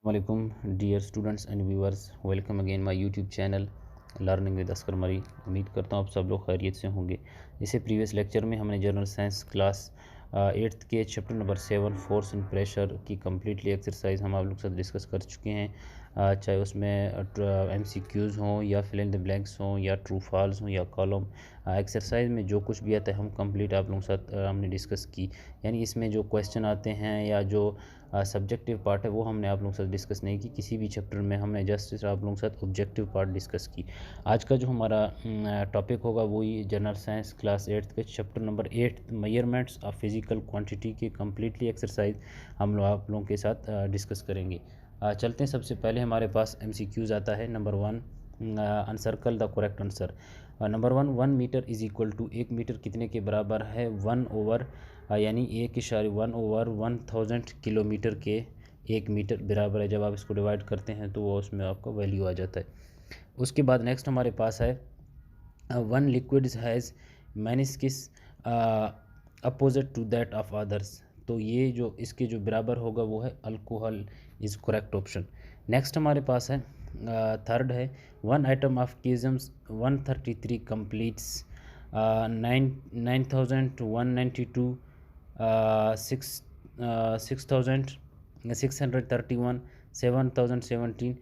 वालेकुम dear students and viewers, welcome again my YouTube channel learning with Askar Mari. उम्मीद करता हूँ आप सब लोग खैरियत से होंगे। इसे प्रीवियस लेक्चर में हमने जनरल साइंस क्लास 8th के chapter number 7 force and pressure की कम्प्लीटली एक्सरसाइज हम आप लोग के साथ डिस्कस कर चुके हैं। चाहे उसमें MCQs हों या फिल इन द ब्लैंक्स हों या ट्रू फॉल्स हों या कॉलम एक्सरसाइज में जो कुछ भी आता है हम कंप्लीट आप लोगों के साथ हमने डिस्कस की। यानी इसमें जो क्वेश्चन आते हैं या जो सब्जेक्टिव पार्ट है वो हमने आप लोगों के साथ डिस्कस नहीं की किसी भी चैप्टर में। हमने जस्ट आप लोगों के साथ ऑब्जेक्टिव पार्ट डिस्कस की। आज का जो हमारा टॉपिक होगा वही जनरल साइंस क्लास 8th के chapter number 8 measurements of physical quantity की कम्प्लीटली एक्सरसाइज हम लोग आप लोगों के साथ डिस्कस करेंगे। चलते हैं। सबसे पहले हमारे पास MCQs आता है। Number 1, encircle the correct answer. Number 1 metre is equal to 1 metre कितने के बराबर है? 1/, यानी 1/1000 किलोमीटर के 1 मीटर बराबर है। जब आप इसको डिवाइड करते हैं तो वो उसमें आपका वैल्यू आ जाता है। उसके बाद नेक्स्ट हमारे पास है 1 liquid has meniscus opposite to that of others. तो ये जो इसके जो बराबर होगा वो है alcohol is correct option. Next हमारे पास है थर्ड है 1 आइटम ऑफ कीजम्स 133 कंप्लीट्स 9192 6631 7017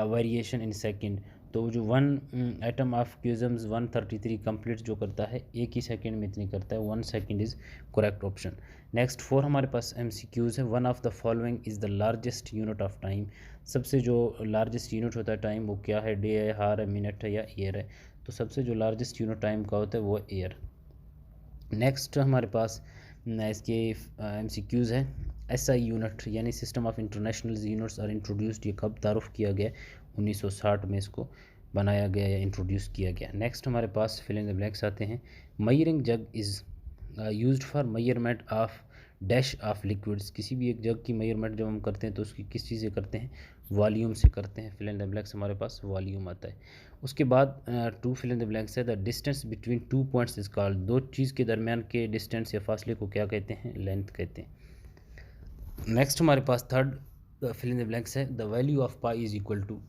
वेरिएशन इन सेकंड। तो जो 1 आइटम ऑफ क्यूजम्स 133 कंप्लीट जो करता है 1 ही सेकंड में इतनी करता है। 1 second is correct option. Next 4 हमारे पास MCQs है। 1 of the following is the largest unit of time. सबसे जो लार्जेस्ट यूनिट होता है टाइम वो क्या है? डे है, हार है, मिनट है या ईयर है? तो सबसे जो लार्जेस्ट यूनिट टाइम का होता है वो ईयर। नेक्स्ट हमारे पास इसके MCQs है। SI यूनिट यानी system of international units are introduced. ये कब तारुफ किया गया? 1960 में इसको बनाया गया या इंट्रोड्यूस किया गया। नेक्स्ट हमारे पास फिल इन द ब्लैंक्स आते हैं। मयरिंग जग is used for measurement of dash of liquids. किसी भी एक जग की मेजरमेंट जब हम करते हैं तो उसकी किस चीज़ से करते हैं? वॉल्यूम से करते हैं। फिल इन द ब्लैंक्स हमारे पास वॉल्यूम आता है। उसके बाद to fill in the blanks है the distance between 2 points is called. दो चीज़ के दरमियान के डिस्टेंस या फासले को क्या कहते हैं? लेंथ कहते हैं। नेक्स्ट हमारे पास third fill in the blanks है the value of pi is equal to.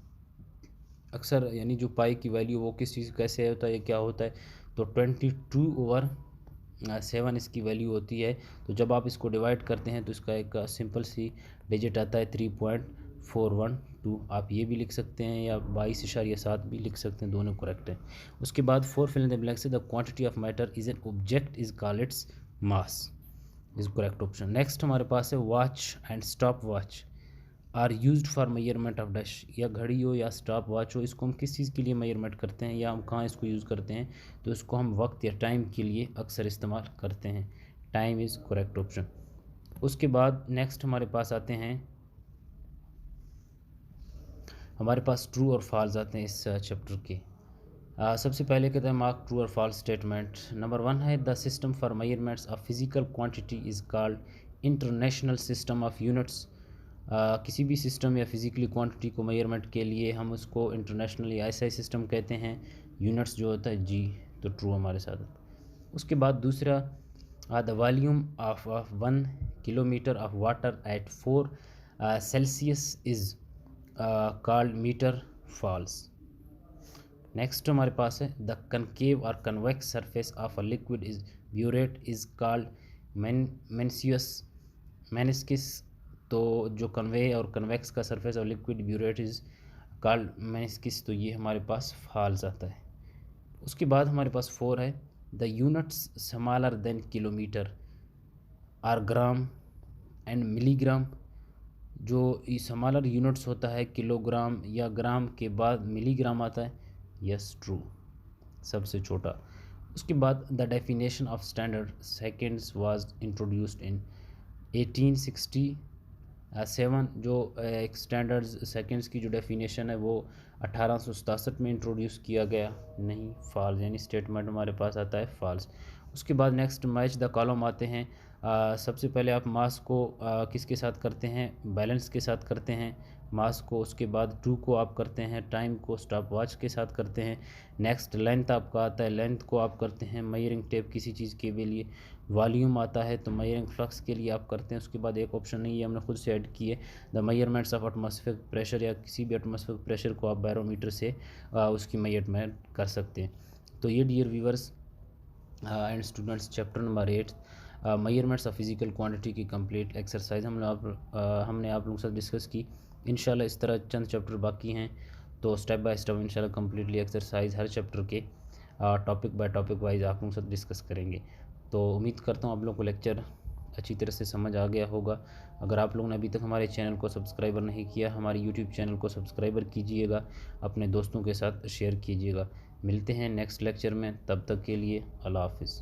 अक्सर यानी जो पाई की वैल्यू वो किस चीज़ कैसे होता है, क्या होता है? तो 22/7 इसकी वैल्यू होती है। तो जब आप इसको डिवाइड करते हैं तो इसका एक सिंपल सी डिजिट आता है 3.412। आप ये भी लिख सकते हैं या 22.7 भी लिख सकते हैं, दोनों करेक्ट हैं। उसके बाद 4 फिल इन द ब्लैंक्स है the quantity of matter is an object is called its mass is correct option. Next हमारे पास है watch and stopwatch are used for measurement of dash. या घड़ी हो या स्टॉप वॉच हो, इसको हम किस चीज़ के लिए मेजरमेंट करते हैं या हम कहाँ इसको यूज़ करते हैं? तो इसको हम वक्त या टाइम के लिए अक्सर इस्तेमाल करते हैं। Time is correct option. उसके बाद नेक्स्ट हमारे पास आते हैं, हमारे पास ट्रू और फॉल्स आते हैं इस चैप्टर के। सबसे पहले कहते हैं मार्क ट्रू और फॉल्स स्टेटमेंट। नंबर 1 है the system for measurements of physical quantity is called international system of units. किसी भी सिस्टम या फिज़िकली क्वांटिटी को मेजरमेंट के लिए हम उसको इंटरनेशनल या SI सिस्टम कहते हैं। यूनिट्स जो होता है जी, तो ट्रू हमारे साथ। उसके बाद दूसरा the volume of 1 kilometre of water at 4 Celsius is called metre. False. Next हमारे पास है द कनकेव और convex surface of a liquid is burette is called meniscus. तो जो कन्वे और कन्वेक्स का सरफेस और liquid burette is called meniscus. तो ये हमारे पास फॉल्स आता है। उसके बाद हमारे पास 4 है the units smaller than kilometre are gram and milligram. जो स्मॉलर यूनिट्स होता है किलोग्राम या ग्राम के बाद मिलीग्राम आता है। यस ट्रू, सबसे छोटा। उसके बाद the definition of standard seconds was introduced in 1867। जो एक स्टैंडर्ड सेकेंड्स की जो डेफिनेशन है वो 1867 में इंट्रोड्यूस किया गया। नहीं, फॉल्स, यानी स्टेटमेंट हमारे पास आता है फॉल्स। उसके बाद नेक्स्ट मैच द कॉलम आते हैं। सबसे पहले आप मास को किसके साथ करते हैं? बैलेंस के साथ करते हैं मास को। उसके बाद टू को आप करते हैं टाइम को स्टॉप वॉच के साथ करते हैं। नेक्स्ट लेंथ आपका आता है, लेंथ को आप करते हैं मेजरिंग टेप किसी चीज़ के लिए वॉल्यूम आता है तो मेजरिंग फ्लक्स के लिए आप करते हैं। उसके बाद एक ऑप्शन नहीं है, हमने खुद से ऐड किए, the measurements of atmospheric pressure, या किसी भी एटमॉस्फेरिक प्रेशर को आप बैरोमीटर से उसकी मेजरमेंट कर सकते हैं। तो ये dear viewers and students, chapter number 8 measurements of physical quantity की कंप्लीट एक्सरसाइज हमने आप लोगों के साथ डिस्कस की। इंशाल्लाह इस तरह चंद चैप्टर बाकी हैं, तो स्टेप बाय स्टेप इंशाल्लाह कम्प्लीटली एक्सरसाइज हर चैप्टर के टॉपिक बाय टॉपिक वाइज आप लोगों के साथ डिस्कस करेंगे। तो उम्मीद करता हूँ आप लोगों को लेक्चर अच्छी तरह से समझ आ गया होगा। अगर आप लोगों ने अभी तक हमारे चैनल को सब्सक्राइबर नहीं किया, हमारे यूट्यूब चैनल को सब्सक्राइबर कीजिएगा, अपने दोस्तों के साथ शेयर कीजिएगा। मिलते हैं नेक्स्ट लेक्चर में, तब तक के लिए अल्लाह हाफ़िज़।